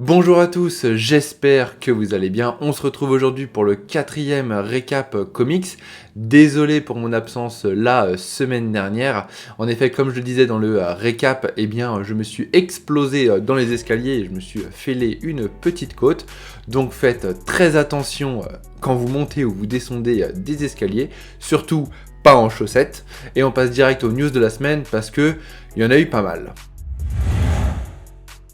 Bonjour à tous, j'espère que vous allez bien. On se retrouve aujourd'hui pour le 4e récap comics. Désolé pour mon absence la semaine dernière. En effet, comme je le disais dans le récap, je me suis explosé dans les escaliers et je me suis fêlé une petite côte. Donc faites très attention quand vous montez ou vous descendez des escaliers, surtout pas en chaussettes. Et on passe direct aux news de la semaine parce que il y en a eu pas mal.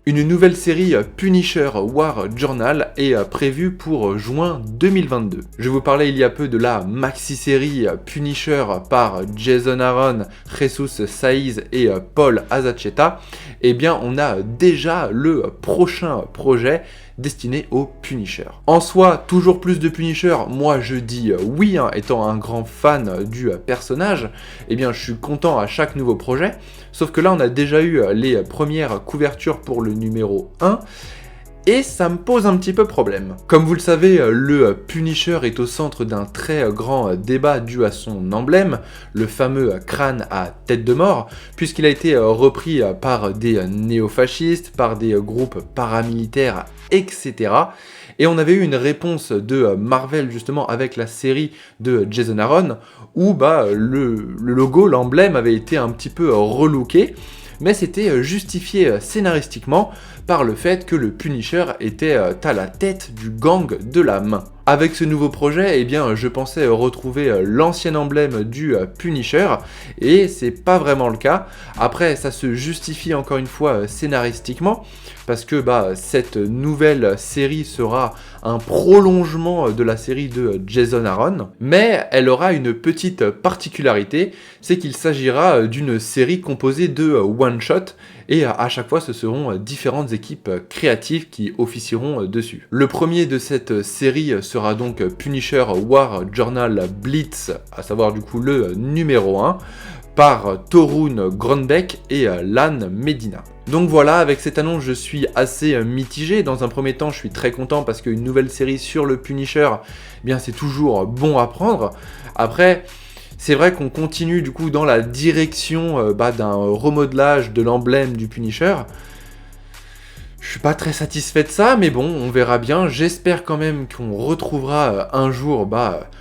Une nouvelle série Punisher War Journal est prévue pour juin 2022. Je vous parlais il y a peu de la maxi-série Punisher par Jason Aaron, Jesus Saiz et Paul Azaceta. Eh bien, on a déjà le prochain projet destiné au Punisher. En soi, toujours plus de Punisher, moi je dis oui, étant un grand fan du personnage, eh bien je suis content à chaque nouveau projet, sauf que là on a déjà eu les premières couvertures pour le numéro 1, et ça me pose un petit peu problème. Comme vous le savez, le Punisher est au centre d'un très grand débat dû à son emblème, le fameux crâne à tête de mort, puisqu'il a été repris par des néofascistes, par des groupes paramilitaires, etc. Et on avait eu une réponse de Marvel justement avec la série de Jason Aaron, où le logo, l'emblème avait été un petit peu relooké, mais c'était justifié scénaristiquement par le fait que le Punisher était à la tête du gang de la main. Avec ce nouveau projet, je pensais retrouver l'ancien emblème du Punisher, et c'est pas vraiment le cas. Après, ça se justifie encore une fois scénaristiquement, parce que cette nouvelle série sera un prolongement de la série de Jason Aaron, mais elle aura une petite particularité, c'est qu'il s'agira d'une série composée de one-shot, et à chaque fois ce seront différentes équipes créatives qui officieront dessus. Le premier de cette série sera donc Punisher War Journal Blitz, à savoir du coup le numéro 1, par Torun Grønbekk et Lan Medina. Donc voilà, avec cette annonce, je suis assez mitigé. Dans un premier temps, je suis très content parce qu'une nouvelle série sur le Punisher, c'est toujours bon à prendre. Après, c'est vrai qu'on continue du coup dans la direction d'un remodelage de l'emblème du Punisher. Je suis pas très satisfait de ça, mais bon, on verra bien. J'espère quand même qu'on retrouvera un jour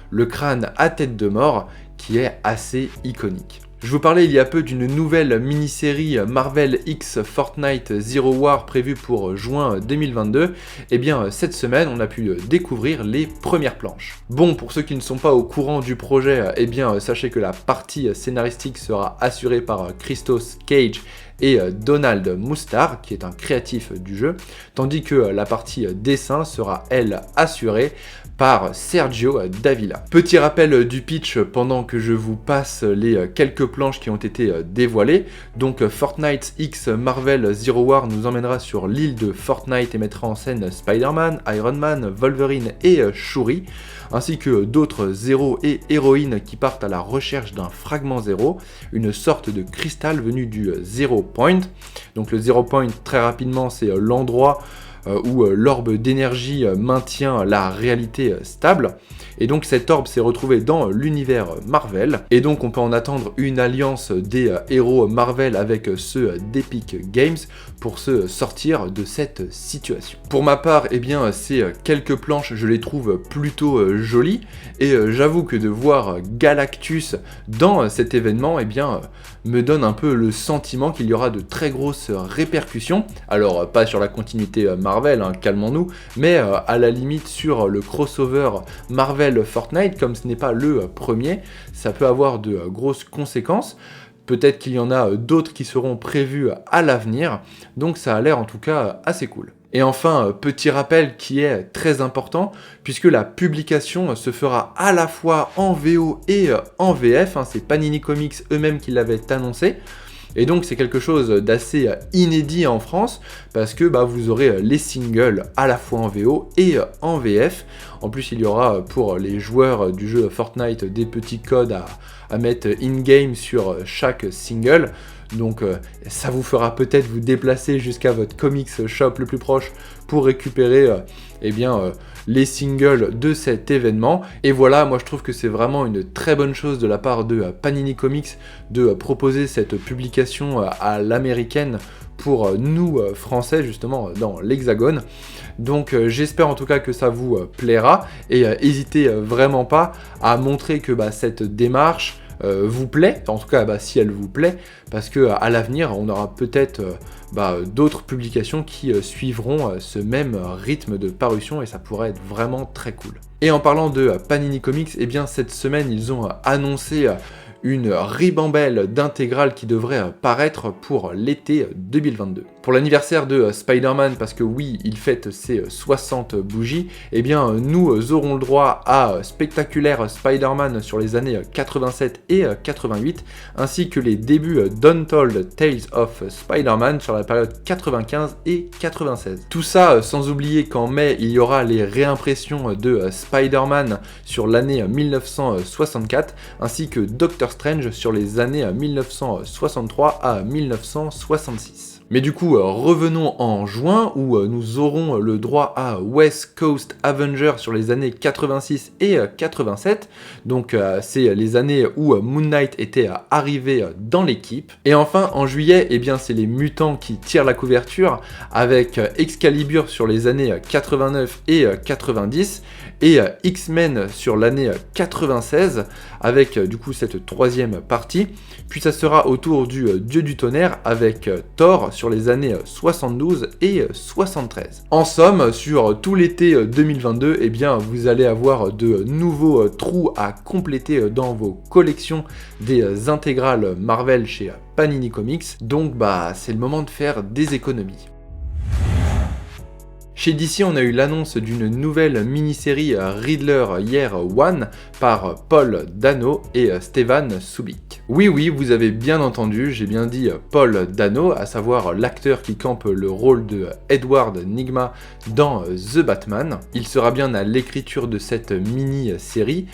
le crâne à tête de mort, qui est assez iconique. Je vous parlais il y a peu d'une nouvelle mini-série Marvel X Fortnite Zero War prévue pour juin 2022. Cette semaine, on a pu découvrir les premières planches. Bon, pour ceux qui ne sont pas au courant du projet, sachez que la partie scénaristique sera assurée par Christos Cage et Donald Moustar, qui est un créatif du jeu, tandis que la partie dessin sera, elle, assurée par Sergio Davila. Petit rappel du pitch pendant que je vous passe les quelques planches qui ont été dévoilées. Donc Fortnite X Marvel Zero War nous emmènera sur l'île de Fortnite et mettra en scène Spider-Man, Iron Man, Wolverine et Shuri, ainsi que d'autres héros et héroïnes qui partent à la recherche d'un fragment zéro, une sorte de cristal venu du Zero Point. Donc le Zero Point, très rapidement, c'est l'endroit où l'orbe d'énergie maintient la réalité stable. Et donc cet orbe s'est retrouvé dans l'univers Marvel. Et donc on peut en attendre une alliance des héros Marvel avec ceux d'Epic Games pour se sortir de cette situation. Pour ma part, ces quelques planches, je les trouve plutôt jolies. Et j'avoue que de voir Galactus dans cet événement, me donne un peu le sentiment qu'il y aura de très grosses répercussions. Alors pas sur la continuité Marvel, calmons-nous, mais à la limite sur le crossover Marvel-Fortnite, comme ce n'est pas le premier, ça peut avoir de grosses conséquences. Peut-être qu'il y en a d'autres qui seront prévus à l'avenir, donc ça a l'air en tout cas assez cool. Et enfin, petit rappel qui est très important, puisque la publication se fera à la fois en VO et en VF, c'est Panini Comics eux-mêmes qui l'avaient annoncé. Et donc c'est quelque chose d'assez inédit en France, parce que vous aurez les singles à la fois en VO et en VF. En plus il y aura pour les joueurs du jeu Fortnite des petits codes à mettre in-game sur chaque single. Donc ça vous fera peut-être vous déplacer jusqu'à votre comics shop le plus proche pour récupérer les singles de cet événement. Et voilà, moi je trouve que c'est vraiment une très bonne chose de la part de Panini Comics de proposer cette publication à l'américaine pour nous français justement dans l'Hexagone. Donc j'espère en tout cas que ça vous plaira et n'hésitez vraiment pas à montrer que cette démarche vous plaît, en tout cas si elle vous plaît, parce que à l'avenir on aura peut-être d'autres publications qui suivront ce même rythme de parution et ça pourrait être vraiment très cool. Et en parlant de Panini Comics, eh bien cette semaine ils ont annoncé une ribambelle d'intégrales qui devrait paraître pour l'été 2022. Pour l'anniversaire de Spider-Man, parce que oui, il fête ses 60 bougies, eh bien nous aurons le droit à Spectaculaire Spider-Man sur les années 87 et 88, ainsi que les débuts d'Untold Tales of Spider-Man sur la période 95 et 96. Tout ça sans oublier qu'en mai, il y aura les réimpressions de Spider-Man sur l'année 1964, ainsi que Doctor Strange sur les années 1963 à 1966. Mais du coup, revenons en juin où nous aurons le droit à West Coast Avenger sur les années 86 et 87. Donc c'est les années où Moon Knight était arrivé dans l'équipe. Et enfin, en juillet, eh bien, c'est les mutants qui tirent la couverture avec Excalibur sur les années 89 et 90 et X-Men sur l'année 96 avec du coup cette troisième partie. Puis ça sera au tour du Dieu du Tonnerre avec Thor sur les années 72 et 73. En somme, sur tout l'été 2022, eh bien, vous allez avoir de nouveaux trous à compléter dans vos collections des intégrales Marvel chez Panini Comics. Donc c'est le moment de faire des économies. Chez DC, on a eu l'annonce d'une nouvelle mini-série Riddler Year One par Paul Dano et Stefan Subic. Oui, vous avez bien entendu, j'ai bien dit Paul Dano, à savoir l'acteur qui campe le rôle de Edward Nygma dans The Batman. Il sera bien à l'écriture de cette mini-série,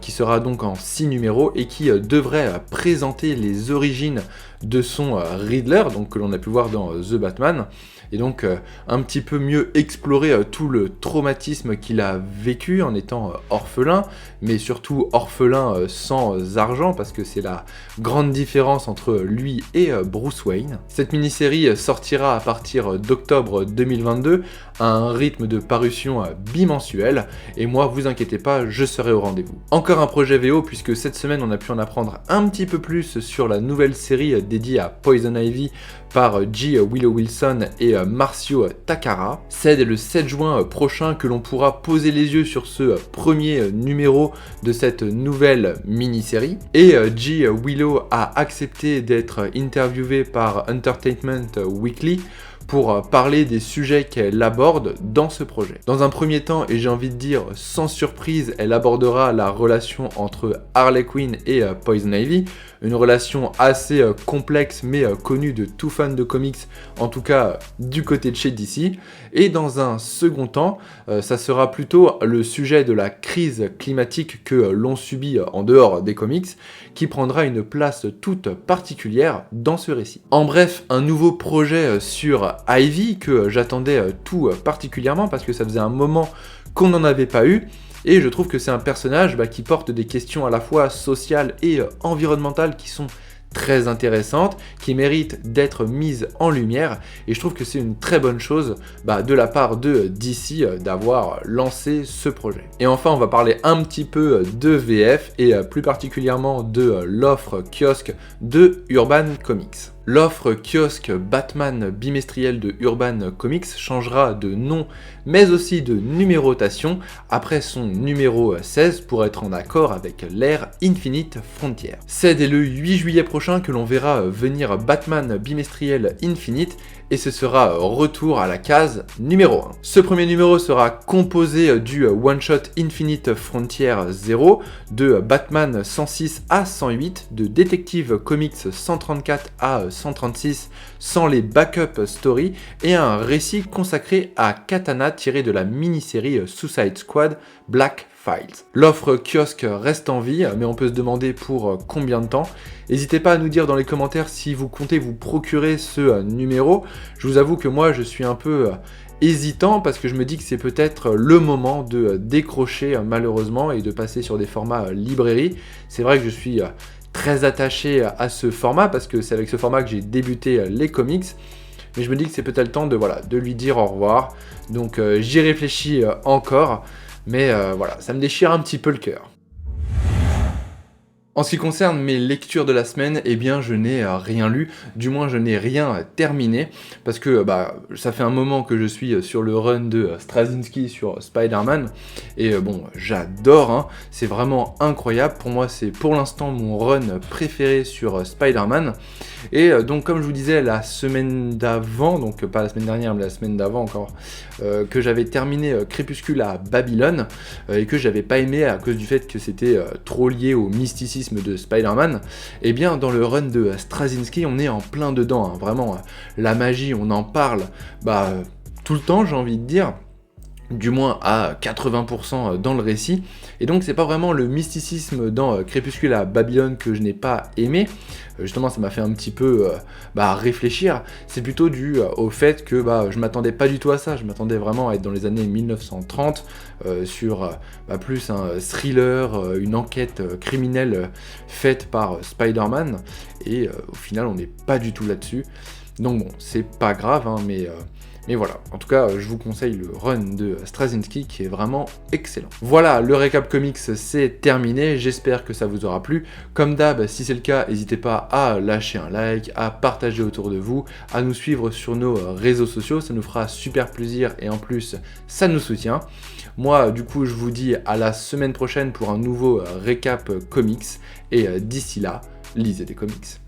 qui sera donc en 6 numéros et qui devrait présenter les origines de son Riddler, donc que l'on a pu voir dans The Batman, et donc un petit peu mieux explorer tout le traumatisme qu'il a vécu en étant orphelin, mais surtout orphelin sans argent, parce que c'est la grande différence entre lui et Bruce Wayne. Cette mini-série sortira à partir d'octobre 2022, à un rythme de parution bimensuel, et moi, vous inquiétez pas, je serai au rendez-vous. Encore un projet VO, puisque cette semaine, on a pu en apprendre un petit peu plus sur la nouvelle série dédiée à Poison Ivy par G. Willow Wilson et Marcio Takara. C'est le 7 juin prochain que l'on pourra poser les yeux sur ce premier numéro de cette nouvelle mini-série. Et G. Willow a accepté d'être interviewée par Entertainment Weekly pour parler des sujets qu'elle aborde dans ce projet. Dans un premier temps, et j'ai envie de dire sans surprise, elle abordera la relation entre Harley Quinn et Poison Ivy, une relation assez complexe mais connue de tout fan de comics, en tout cas du côté de chez DC. Et dans un second temps, ça sera plutôt le sujet de la crise climatique que l'on subit en dehors des comics, qui prendra une place toute particulière dans ce récit. En bref, un nouveau projet sur Ivy que j'attendais tout particulièrement parce que ça faisait un moment qu'on n'en avait pas eu. Et je trouve que c'est un personnage qui porte des questions à la fois sociales et environnementales qui sont très intéressantes, qui méritent d'être mises en lumière, et je trouve que c'est une très bonne chose de la part de DC d'avoir lancé ce projet. Et enfin, on va parler un petit peu de VF, et plus particulièrement de l'offre kiosque de Urban Comics. L'offre kiosque Batman bimestriel de Urban Comics changera de nom, mais aussi de numérotation après son numéro 16 pour être en accord avec l'ère Infinite Frontier. C'est dès le 8 juillet prochain que l'on verra venir Batman bimestriel Infinite, et ce sera retour à la case numéro 1. Ce premier numéro sera composé du one-shot Infinite Frontier 0, de Batman 106 à 108, de Detective Comics 134 à 136 sans les backup stories, et un récit consacré à Katana tiré de la mini-série Suicide Squad Black X-Files. L'offre kiosque reste en vie, mais on peut se demander pour combien de temps. N'hésitez pas à nous dire dans les commentaires si vous comptez vous procurer ce numéro. Je vous avoue que moi je suis un peu hésitant parce que je me dis que c'est peut-être le moment de décrocher malheureusement et de passer sur des formats librairie. C'est vrai que je suis très attaché à ce format parce que c'est avec ce format que j'ai débuté les comics. Mais je me dis que c'est peut-être le temps de lui dire au revoir. Donc j'y réfléchis encore. Mais voilà, ça me déchire un petit peu le cœur. En ce qui concerne mes lectures de la semaine, eh bien je n'ai rien lu, du moins je n'ai rien terminé, parce que ça fait un moment que je suis sur le run de Straczynski sur Spider-Man, et bon, j'adore, hein, c'est vraiment incroyable, pour moi c'est pour l'instant mon run préféré sur Spider-Man, et donc comme je vous disais la semaine d'avant, donc pas la semaine dernière mais la semaine d'avant encore, que j'avais terminé Crépuscule à Babylone, et que j'avais pas aimé à cause du fait que c'était trop lié au mysticisme de Spider-Man, et bien dans le run de Straczynski on est en plein dedans, hein, vraiment la magie on en parle tout le temps j'ai envie de dire, du moins à 80% dans le récit, et donc c'est pas vraiment le mysticisme dans Crépuscule à Babylone que je n'ai pas aimé, justement ça m'a fait un petit peu réfléchir, c'est plutôt dû au fait que je m'attendais pas du tout à ça, je m'attendais vraiment à être dans les années 1930, sur plus un thriller, une enquête criminelle faite par Spider-Man, et au final on n'est pas du tout là-dessus, donc bon, c'est pas grave, hein, mais voilà, en tout cas, je vous conseille le run de Straczynski qui est vraiment excellent. Voilà, le récap comics c'est terminé, j'espère que ça vous aura plu. Comme d'hab, si c'est le cas, n'hésitez pas à lâcher un like, à partager autour de vous, à nous suivre sur nos réseaux sociaux, ça nous fera super plaisir et en plus, ça nous soutient. Moi, du coup, je vous dis à la semaine prochaine pour un nouveau récap comics et d'ici là, lisez des comics.